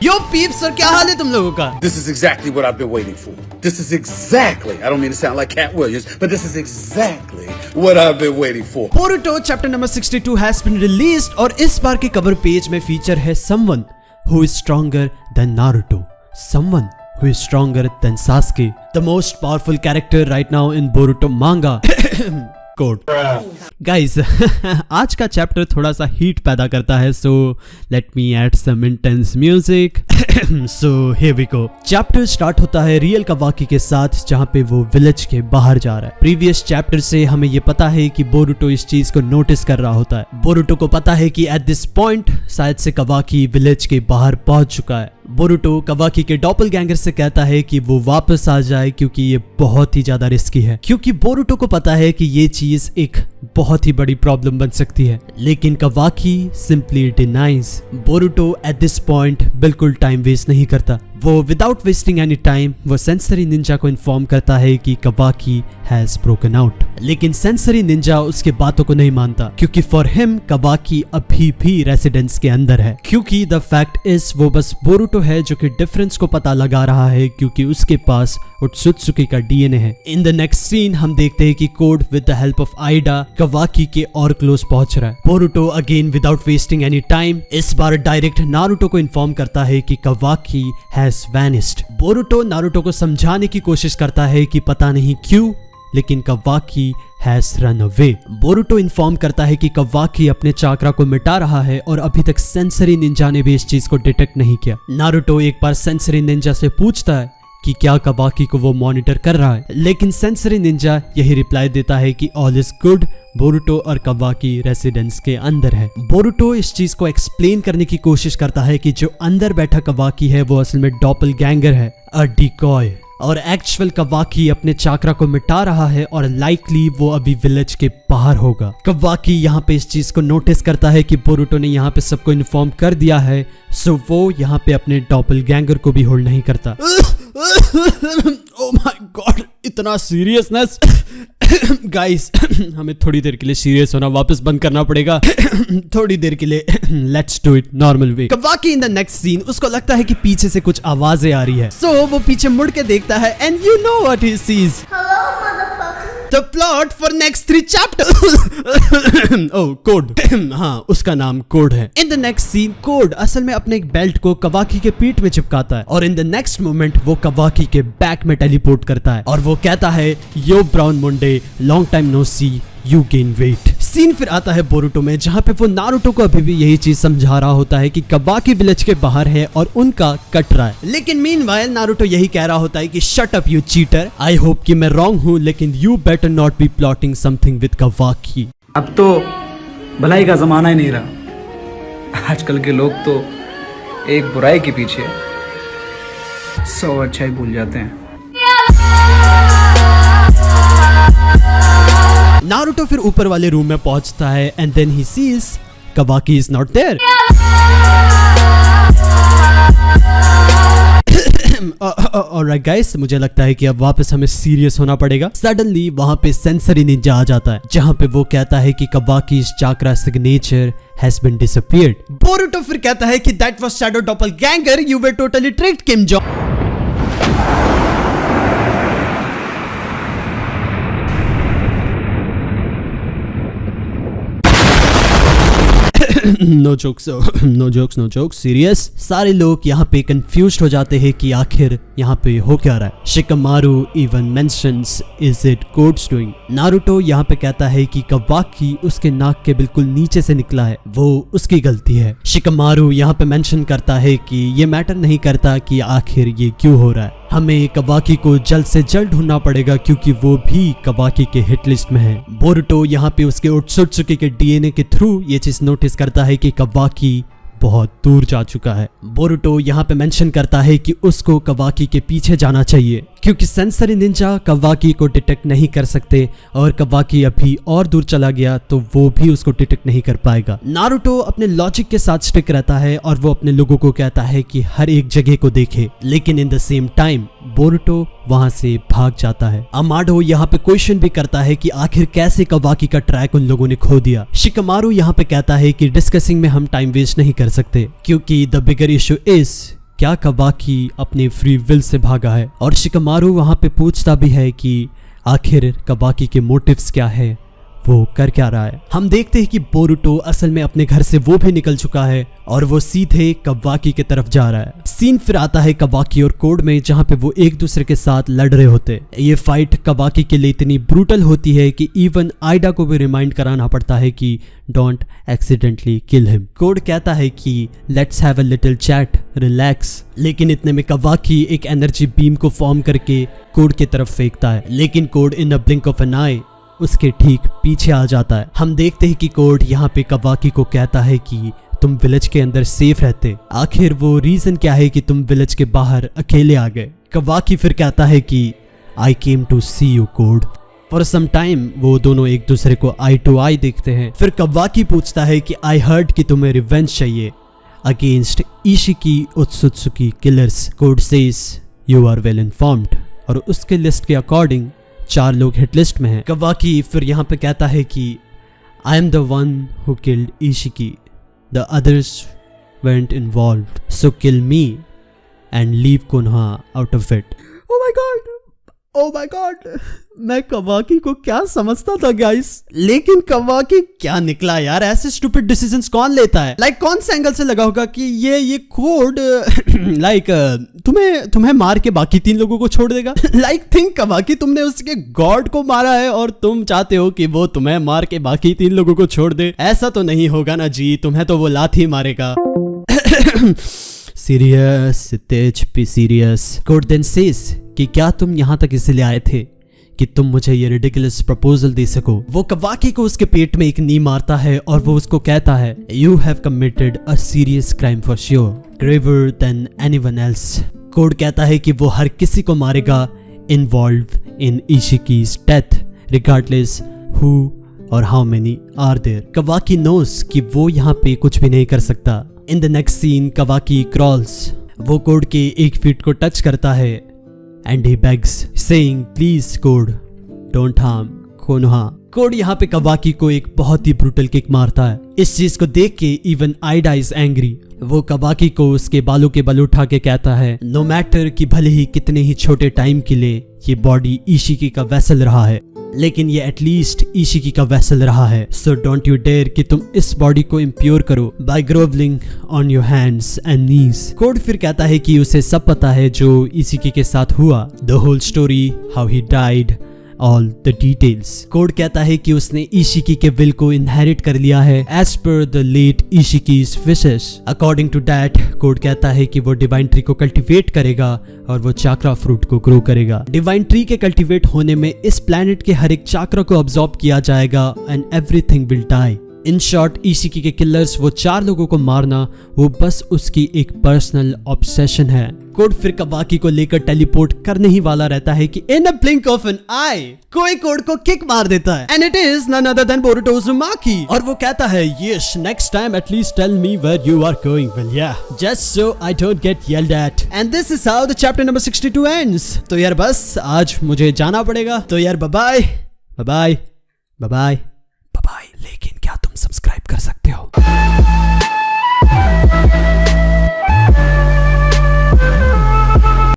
यो peeps sir, क्या हाल है तुम लोगों का? This is exactly what I've been waiting for. This is exactly, I don't mean to sound like Cat Williams, but this is exactly what I've been waiting for. Boruto chapter number 62 has been released और इस बार के cover page में feature है someone who is stronger than Naruto, someone who is stronger than Sasuke, the most powerful character right now in Boruto manga. Code guys, आज का chapter थोड़ा सा heat पैदा करता है, so let me add some intense music. So here we go. Chapter start होता है real कावाकी के साथ, जहां पे वो विलेज के बाहर जा रहा है. प्रीवियस चैप्टर से हमें ये पता है कि बोरुटो इस चीज को नोटिस कर रहा होता है. बोरुटो को पता है कि एट दिस पॉइंट शायद से कावाकी विलेज के बाहर पहुंच चुका है. बोरुटो कावाकी के डॉपलगैंगर से कहता है कि वो वापस आ जाए क्योंकि ये बहुत ही ज्यादा रिस्की है, क्योंकि बोरुटो को पता है कि ये चीज एक बहुत ही बड़ी प्रॉब्लम बन सकती है. लेकिन कावाकी simply denies. Boruto at this point बिल्कुल टाइम वेस्ट नहीं करता. वो विदाउट वेस्टिंग एनी टाइम वो सेंसरी निंजा को इन्फॉर्म करता है कि कावाकी हैज ब्रोकन आउट. लेकिन सेंसरी निंजा उसके बातों को नहीं मानता, क्योंकि फॉर हिम कावाकी अभी भी रेसिडेंस के अंदर है. क्योंकि द फैक्ट इज वो बस बोरुटो है जो कि डिफरेंस को पता लगा रहा है, क्योंकि उसके पास ओत्सुत्सुकी का डीएनए है. इन द नेक्स्ट सीन हम देखते हैं कि code with the help of Aida कावाकी के और क्लोज पहुंच रहा है. Boruto again without wasting any time इस बार डायरेक्ट नारुतो को इन्फॉर्म करता है कि कावाकी हैज वैनिस्ड. बोरुटो नारुतो को समझाने की कोशिश करता है कि पता नहीं क्यों, लेकिन कावाकी has run away. Boruto inform करता है कि कावाकी अपने चाक्रा को मिटा रहा है और अभी तक सेंसरी निंजा ने भी इस चीज को डिटेक्ट नहीं किया. नारुतो एक बार सेंसरी निंजा से पूछता है कि क्या कावाकी को वो मॉनिटर कर रहा है, लेकिन सेंसरी निंजा यही रिप्लाई देता है कि ऑल इज गुड. बोरुटो और कावाकी रेसिडेंस के अंदर है. बोरुटो इस चीज को एक्सप्लेन करने की कोशिश करता है कि जो अंदर बैठा कावाकी है वो असल में डॉपलगैंगर है, अ डिकॉय, और एक्चुअल कावाकी अपने चाक्रा को मिटा रहा है और लाइकली वो अभी विलेज के बाहर होगा. कावाकी यहाँ पे इस चीज को नोटिस करता है कि बोरुटो ने यहाँ पे सबको इन्फॉर्म कर दिया है, सो वो यहाँ पे अपने डॉपलगैंगर को भी होल्ड नहीं करता. ओह माय गॉड, इतना सीरियसनेस. गाइस, हमें थोड़ी देर के लिए सीरियस होना वापस बंद करना पड़ेगा. थोड़ी देर के लिए let's do it normal way. Kawaki in the next scene उसको लगता है कि पीछे से कुछ आवाजें आ रही है, सो वो पीछे मुड़ के देखता है and you know what he sees. The plot for next 3 chapters. Oh, code. हाँ, उसका नाम कोड है. In the next scene, code असल में अपने एक बेल्ट को कावाकी के पीठ में चिपकाता है और in the next moment वो कावाकी के बैक में टेलीपोर्ट करता है और वो कहता है यो ब्राउन मुंडे, long time no see, you gain weight. Scene फिर आता है बोरुटो में, जहाँ पे वो नारुतो को अभी भी यही चीज समझा रहा होता है कि कावाकी विलेज के बाहर है और उनका कट रहा है. लेकिन मीनवाइल नारुतो यही कह रहा होता है कि shut up you cheater, I hope कि मैं रॉन्ग हूँ, लेकिन you better not be plotting something with कावाकी. अब तो भलाई का जमाना ही नहीं रहा. आजकल के लोग तो एक बुराई के पीछे 100 अच्छाई भूल जाते हैं. नारुतो फिर ऊपर वाले रूम में पहुंचता है and then he sees Kawaki is not there. Alright guys, मुझे लगता है कि अब वापस हमें सीरियस होना पड़ेगा. सडनली वहां पे सेंसरी निंजा आ जाता है, जहां पे वो कहता है कि कावाकी's chakra signature has been disappeared. Boruto फिर कहता है कि that was shadow doppelganger, you were totally tricked Kim Jong. No jokes serious. सारे लोग यहाँ पे कंफ्यूज्ड हो जाते हैं कि आखिर यहाँ पे हो क्या रहा है. Shikamaru even mentions is it codes doing. Naruto यहाँ पे कहता है कि कावाकी उसके नाक के बिल्कुल नीचे से निकला है, वो उसकी गलती है. शिकामारू यहाँ पे मेंशन करता है कि ये मैटर नहीं करता कि आखिर ये क्यों हो रहा है, हमें कावाकी को जल्द से जल्द ढूंढना पड़ेगा क्योंकि वो भी कावाकी के हिट लिस्ट में है. बोरुटो यहाँ पे उसके ओत्सुत्सुकी के डीएनए के थ्रू ये चीज नोटिस करता है कि कावाकी बहुत दूर जा चुका है. बोरुटो यहाँ पे मेंशन करता है कि उसको कावाकी के पीछे जाना चाहिए, क्योंकि सेंसरी निंजा कावाकी को डिटेक्ट नहीं कर सकते और कावाकी अभी और दूर चला गया तो वो भी उसको डिटेक्ट नहीं कर पाएगा. नारुतो अपने लॉजिक के साथ स्टिक रहता है और वो अपने लोगों को कहता है कि हर एक जगह को देखे, लेकिन in the same time Boruto वहां से भाग जाता है. अमाडो यहाँ पे क्वेश्चन भी करता है कि आखिर कैसे कावाकी का ट्रैक उन लोगों ने खो दिया. शिकामारू यहाँ पे कहता है कि डिस्कसिंग में हम टाइम वेस्ट नहीं कर सकते, क्योंकि द बिगर इशू इज क्या कवाकी अपने फ्री विल से भागा है, और शिकमारू वहां पे पूछता भी है कि आखिर कवाकी के मोटिव्स क्या है, वो कर क्या रहा है। हम देखते हैं कि बोरुटो असल में अपने घर से वो भी निकल चुका है और वो सीधे कवाकी की तरफ जा रहा है। सीन फिर आता है कवाकी और कोड में, जहां पे वो एक दूसरे के साथ लड़ रहे होते। ये फाइट कवाकी के लिए इतनी ब्रूटल होती है कि इवन आइडा को भी रिमाइंड कराना पड़ता है कि don't accidentally kill him. Code कहता है कि let's have a little chat, relax, लेकिन इतने में कवाकी एक एनर्जी बीम को फॉर्म करके कोड की तरफ फेंकता है, लेकिन Code in a blink of an eye उसके ठीक पीछे आ जाता है। हम देखते हैं कि कोड यहाँ पे कवाकी को कहता है कि तुम विलेज के अंदर सेफ रहते, आखिर वो रीजन क्या है कि तुम विलेज के बाहर अकेले आ गए। कवाकी फिर कहता है कि I came to see you Code. For some time वो दोनों एक दूसरे को आई टू आई देखते हैं। फिर कवाकी पूछता है कि आई हर्ड कि तुम्हें रिवेंज चाहिए against Ishiki Otsutsuki killers. Code says you are well informed, और उसके लिस्ट के अकॉर्डिंग 4 लोग हिट लिस्ट में हैं। कवाकी फिर यहाँ पे कहता है कि I am the one who killed Ishiki, the others went involved, so kill me and leave Konoha out of it. Oh my god, oh my god, मैं कवाकी को क्या समझता था गाइस, लेकिन कवाकी क्या निकला यार। ऐसे स्टूपिड डिसीजंस कौन लेता है? लाइक कौन से एंगल से लगा होगा कि ये कोड लाइक तुम्हें मार के बाकी 3 लोगों को छोड़ देगा। लाइक थिंक कवाकी, तुमने उसके गॉड को मारा है और तुम चाहते हो कि वो तुम्हें मार के बाकी 3 लोगों को छोड़ दे। ऐसा तो नहीं होगा ना जी, तुम्हें तो वो लाठी मारेगा। सीरियस तेज पी सीरियस। कोड देन सेज कि क्या तुम यहाँ तक इसलिए आए थे कि तुम मुझे ये रिडिकुलस प्रपोजल दे सको। वो कवाकी को उसके पेट में एक नी मारता है और वो उसको कहता है you have committed a serious crime for sure, graver than anyone else. Code कहता है कि वो हर किसी को मारेगा involve in Ishiki's death, regardless who और how many are there. Kawaki knows कि वो यहाँ पे कुछ भी नहीं कर सकता। In the next scene Kawaki crawls, वो कोड के 1 फीट को टच करता है and he begs saying please code don't harm Konoha. Code यहाँ पे कवाकी को एक बहुत ही ब्रूटल किक मारता है। इस चीज को देख के इवन आइडा इज एंग्री। वो कवाकी को उसके बालों के बल उठा के कहता है नो मैटर कि भले ही कितने ही छोटे टाइम के लिए ये बॉडी इशिकी का वेसल रहा है, लेकिन ये एटलीस्ट इशिकी का वेसल रहा है। सो डोंट यू डेयर कि तुम इस बॉडी को इम्प्योर करो by groveling on your hands and knees. Code फिर कहता है कि उसे सब पता है जो इशिकी के साथ हुआ, the whole story, how he died, all the details. Code कहता है कि उसने इशिकी के विल को इनहेरिट कर लिया है as per the late Ishiki's wishes. According to that Code कहता है कि वो डिवाइन ट्री को कल्टीवेट करेगा और वो चाक्रा फ्रूट को ग्रो करेगा। डिवाइन ट्री के कल्टीवेट होने में इस प्लैनेट के हर एक चाक्रा को अब्सॉर्ब किया जाएगा and everything will die. In short Ishiki के किलर्स, वो 4 लोगों को मारना, वो बस उसकी एक पर्सनल ऑब्सेशन है। कोड फिर कवाकी को लेकर टेलीपोर्ट करने ही वाला रहता है कि in a blink of an eye कोई कोड को किक मार देता है and it is none other than Boruto Uzumaki. और वो कहता है yes next time at least tell me where you are going, well yeah just so I don't get yelled at. And this is how the chapter number 62 ends. तो यार बस आज मुझे जाना पड़ेगा, तो यार bye bye bye bye bye bye. लेकिन